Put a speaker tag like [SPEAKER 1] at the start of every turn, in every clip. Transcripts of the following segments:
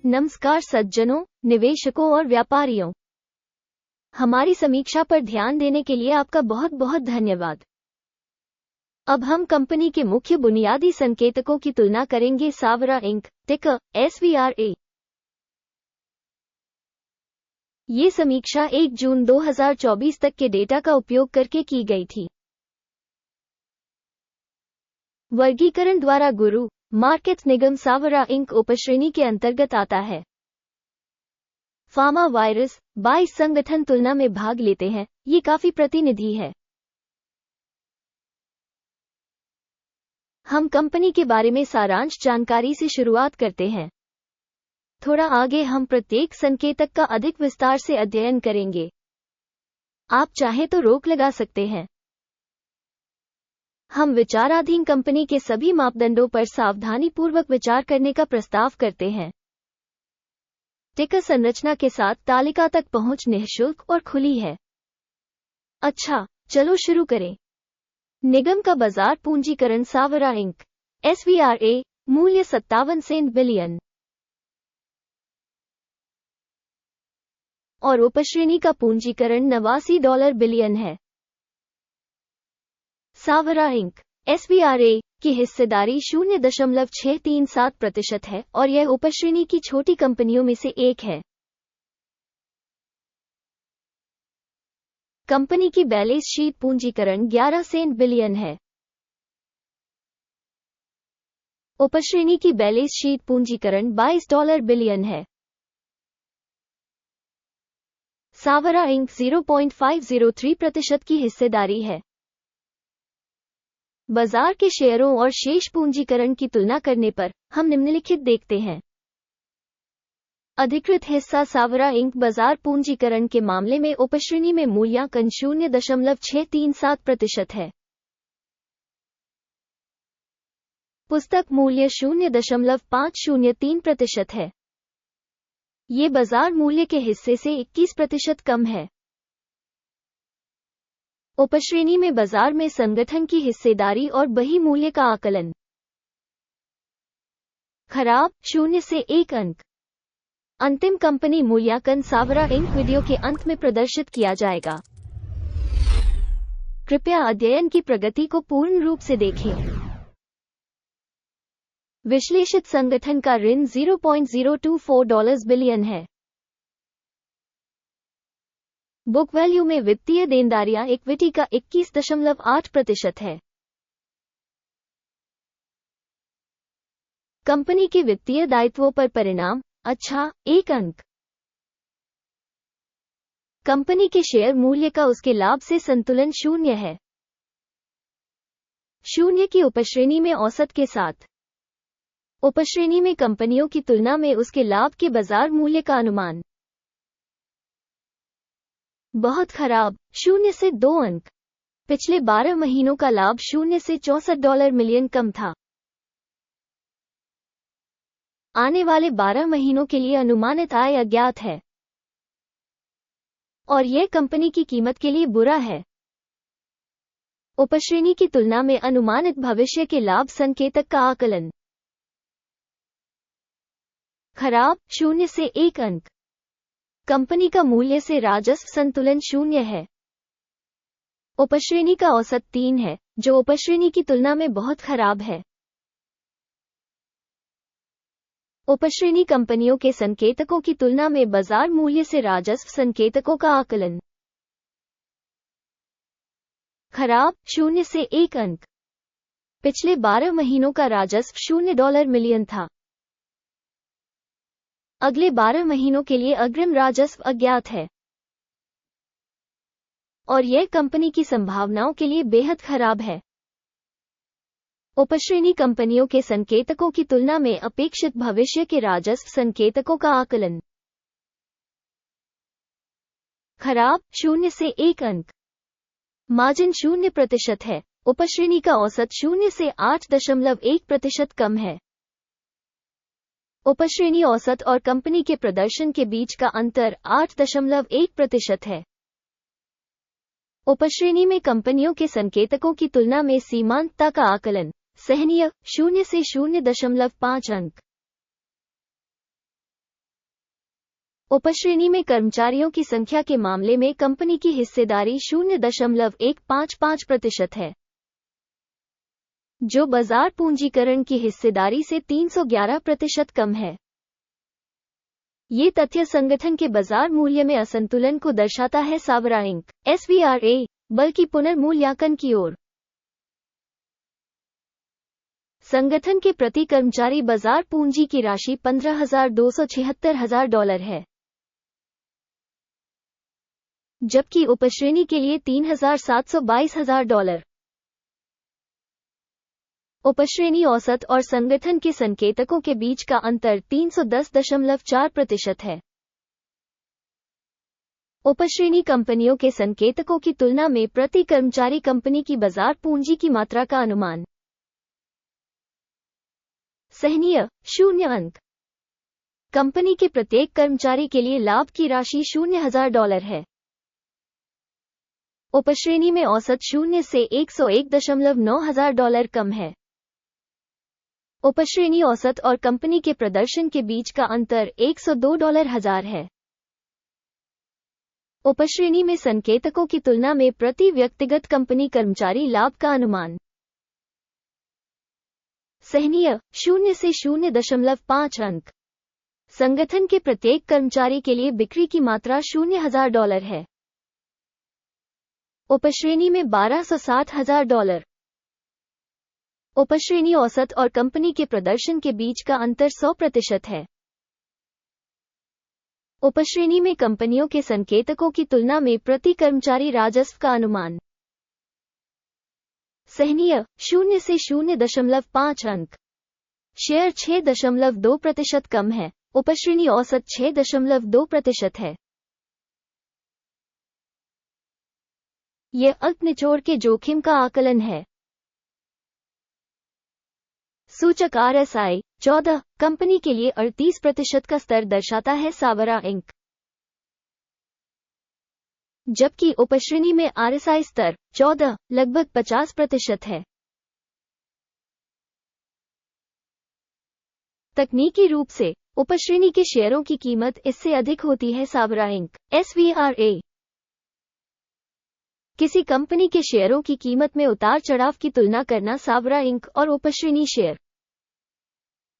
[SPEAKER 1] नमस्कार सज्जनों, निवेशकों और व्यापारियों। हमारी समीक्षा पर ध्यान देने के लिए आपका बहुत बहुत धन्यवाद। अब हम कंपनी के मुख्य बुनियादी संकेतकों की तुलना करेंगे। सावरा इंक, टिकर SVRA। ये समीक्षा 1 जून 2024 तक के डेटा का उपयोग करके की गई थी। वर्गीकरण द्वारा गुरु मार्केट्स निगम सावरा इंक उपश्रेणी के अंतर्गत आता है। फार्मा वायरस 22 संगठन तुलना में भाग लेते हैं। ये काफी प्रतिनिधि है। हम कंपनी के बारे में सारांश जानकारी से शुरुआत करते हैं। थोड़ा आगे हम प्रत्येक संकेतक का अधिक विस्तार से अध्ययन करेंगे। आप चाहे तो रोक लगा सकते हैं। हम विचाराधीन कंपनी के सभी मापदंडों पर सावधानीपूर्वक विचार करने का प्रस्ताव करते हैं। टिकर संरचना के साथ तालिका तक पहुंच निःशुल्क और खुली है। अच्छा, चलो शुरू करें। निगम का बाजार पूंजीकरण सावरा इंक SVRA, मूल्य 57 बिलियन और उपश्रेणी का पूंजीकरण $89 बिलियन है। सावरा इंक SVRA की हिस्सेदारी 0.637% है और यह उपश्रेणी की छोटी कंपनियों में से एक है। कंपनी की बैलेंस शीट पूंजीकरण 11 बिलियन है। उपश्रेणी की बैलेंस शीट पूंजीकरण $22 बिलियन है। सावरा इंक 0.503% की हिस्सेदारी है। बाजार के शेयरों और शेष पूंजीकरण की तुलना करने पर हम निम्नलिखित देखते हैं। अधिकृत हिस्सा सावरा इंक बाजार पूंजीकरण के मामले में उपश्रेणी में मूल्यांकन 0.637% है। पुस्तक मूल्य 0.503% है। ये बाजार मूल्य के हिस्से से 21% कम है। उपश्रेणी में बाजार में संगठन की हिस्सेदारी और बही मूल्य का आकलन। खराब 0 से 1 अंक। अंतिम कंपनी मूल्यांकन सावरा इंक वीडियो के अंत में प्रदर्शित किया जाएगा। कृपया अध्ययन की प्रगति को पूर्ण रूप से देखें। विश्लेषित संगठन का ऋण $0.024 बिलियन है। बुक वैल्यू में वित्तीय देनदारियां इक्विटी का 21.8% है। कंपनी के वित्तीय दायित्वों पर परिणाम अच्छा 1 अंक। कंपनी के शेयर मूल्य का उसके लाभ से संतुलन 0 है। 0 की उपश्रेणी में औसत के साथ। उपश्रेणी में कंपनियों की तुलना में उसके लाभ के बाजार मूल्य का अनुमान। बहुत खराब 0 से 2 अंक। पिछले 12 महीनों का लाभ 0 से $64 मिलियन कम था। आने वाले 12 महीनों के लिए अनुमानित आय अज्ञात है और यह कंपनी की कीमत के लिए बुरा है। उपश्रेणी की तुलना में अनुमानित भविष्य के लाभ संकेतक का आकलन। खराब 0 से 1 अंक। कंपनी का मूल्य से राजस्व संतुलन 0 है। उपश्रेणी का औसत 3 है, जो उपश्रेणी की तुलना में बहुत खराब है। उपश्रेणी कंपनियों के संकेतकों की तुलना में बाजार मूल्य से राजस्व संकेतकों का आकलन। खराब 0 से 1 अंक। पिछले 12 महीनों का राजस्व $0 मिलियन था। अगले 12 महीनों के लिए अग्रिम राजस्व अज्ञात है और यह कंपनी की संभावनाओं के लिए बेहद खराब है। उपश्रेणी कंपनियों के संकेतकों की तुलना में अपेक्षित भविष्य के राजस्व संकेतकों का आकलन। खराब 0 से 1 अंक। मार्जिन 0% है। उपश्रेणी का औसत 0 से 8.1% कम है। उपश्रेणी औसत और कंपनी के प्रदर्शन के बीच का अंतर 8.1% है। उपश्रेणी में कंपनियों के संकेतकों की तुलना में सीमांतता का आकलन सहनीय 0 से 0.5 अंक। उपश्रेणी में कर्मचारियों की संख्या के मामले में कंपनी की हिस्सेदारी 0.155% है, जो बाजार पूंजीकरण की हिस्सेदारी से 311% कम है। ये तथ्य संगठन के बाजार मूल्य में असंतुलन को दर्शाता है। सावरा इंक SVRA बल्कि पुनर्मूल्यांकन की ओर। संगठन के प्रति कर्मचारी बाजार पूंजी की राशि $15,276,000 है, जबकि उपश्रेणी के लिए $3,722,000। उपश्रेणी औसत और संगठन के संकेतकों के बीच का अंतर 310.4% है। उपश्रेणी कंपनियों के संकेतकों की तुलना में प्रति कर्मचारी कंपनी की बाजार पूंजी की मात्रा का अनुमान। सहनीय 0 अंक। कंपनी के प्रत्येक कर्मचारी के लिए लाभ की राशि $0,000 है। उपश्रेणी में औसत 0 से $101,900 कम है। उपश्रेणी औसत और कंपनी के प्रदर्शन के बीच का अंतर $102,000 है। उपश्रेणी में संकेतकों की तुलना में प्रति व्यक्तिगत कंपनी कर्मचारी लाभ का अनुमान। सहनीय 0 से 0.5 अंक। संगठन के प्रत्येक कर्मचारी के लिए बिक्री की मात्रा $0,000 है। उपश्रेणी में $1,260,000। उपश्रेणी औसत और कंपनी के प्रदर्शन के बीच का अंतर 100% है। उपश्रेणी में कंपनियों के संकेतकों की तुलना में प्रति कर्मचारी राजस्व का अनुमान। सहनीय 0 से 0.5 अंक। शेयर 6.2% कम है। उपश्रेणी औसत 6.2% है। यह अल्प निचोड़ के जोखिम का आकलन है। सूचक RSI 14 कंपनी के लिए 38% का स्तर दर्शाता है। सावरा इंक। जबकि उपश्रेणी में RSI स्तर 14 लगभग 50% है। तकनीकी रूप से उपश्रेणी के शेयरों की कीमत इससे अधिक होती है। Savara ink SVRA। किसी कंपनी के शेयरों की कीमत में उतार चढ़ाव की तुलना करना। सावरा इंक और उपश्रेणी शेयर।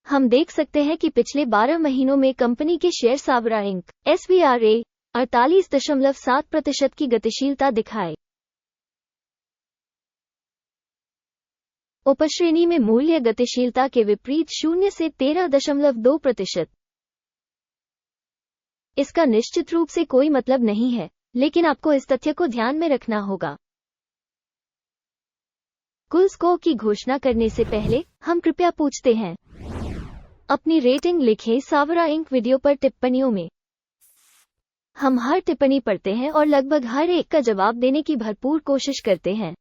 [SPEAKER 1] हम देख सकते हैं कि पिछले 12 महीनों में कंपनी के शेयर सावरा इंक SVRA 48.7% की गतिशीलता दिखाए। उपश्रेणी में मूल्य गतिशीलता के विपरीत 0 से 13.2%। इसका निश्चित रूप से कोई मतलब नहीं है, लेकिन आपको इस तथ्य को ध्यान में रखना होगा। कुल स्कोर की घोषणा करने से पहले हम कृपया पूछते हैं, अपनी रेटिंग लिखें। सावरा इंक वीडियो पर टिप्पणियों में हम हर टिप्पणी पढ़ते हैं और लगभग हर एक का जवाब देने की भरपूर कोशिश करते हैं।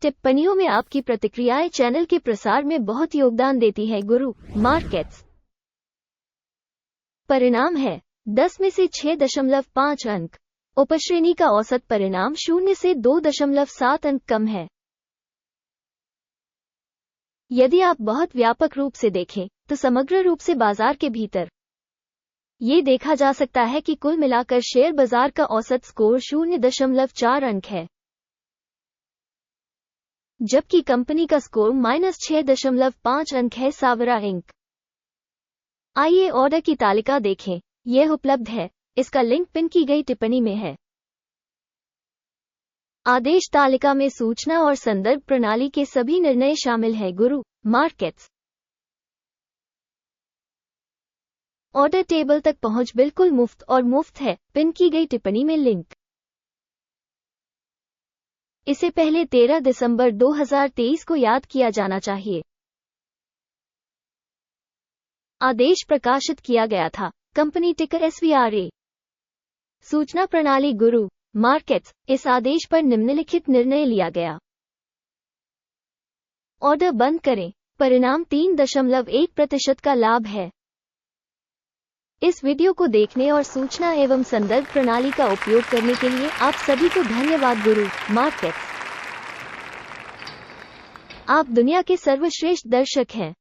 [SPEAKER 1] टिप्पणियों में आपकी प्रतिक्रियाएं चैनल के प्रसार में बहुत योगदान देती है। गुरु मार्केट्स परिणाम है 10 में से 6.5 अंक। उपश्रेणी का औसत परिणाम 0 से 2.7 अंक कम है। यदि आप बहुत व्यापक रूप से देखें तो समग्र रूप से बाजार के भीतर ये देखा जा सकता है कि कुल मिलाकर शेयर बाजार का औसत स्कोर 0.4 अंक है, जबकि कंपनी का स्कोर -6.5 अंक है। सावरा इंक। आइए ऑर्डर की तालिका देखें। यह उपलब्ध है। इसका लिंक पिन की गई टिप्पणी में है। आदेश तालिका में सूचना और संदर्भ प्रणाली के सभी निर्णय शामिल हैं। गुरु मार्केट्स। ऑर्डर टेबल तक पहुंच बिल्कुल मुफ्त और मुफ्त है। पिन की गई टिप्पणी में लिंक। इसे पहले 13 दिसंबर 2023 को याद किया जाना चाहिए। आदेश प्रकाशित किया गया था। कंपनी टिकर SVRA। सूचना प्रणाली गुरु मार्केट्स। इस आदेश पर निम्नलिखित निर्णय लिया गया। ऑर्डर बंद करें। परिणाम 3.1% का लाभ है। इस वीडियो को देखने और सूचना एवं संदर्भ प्रणाली का उपयोग करने के लिए आप सभी को धन्यवाद। गुरु मार्केट्स। आप दुनिया के सर्वश्रेष्ठ दर्शक हैं।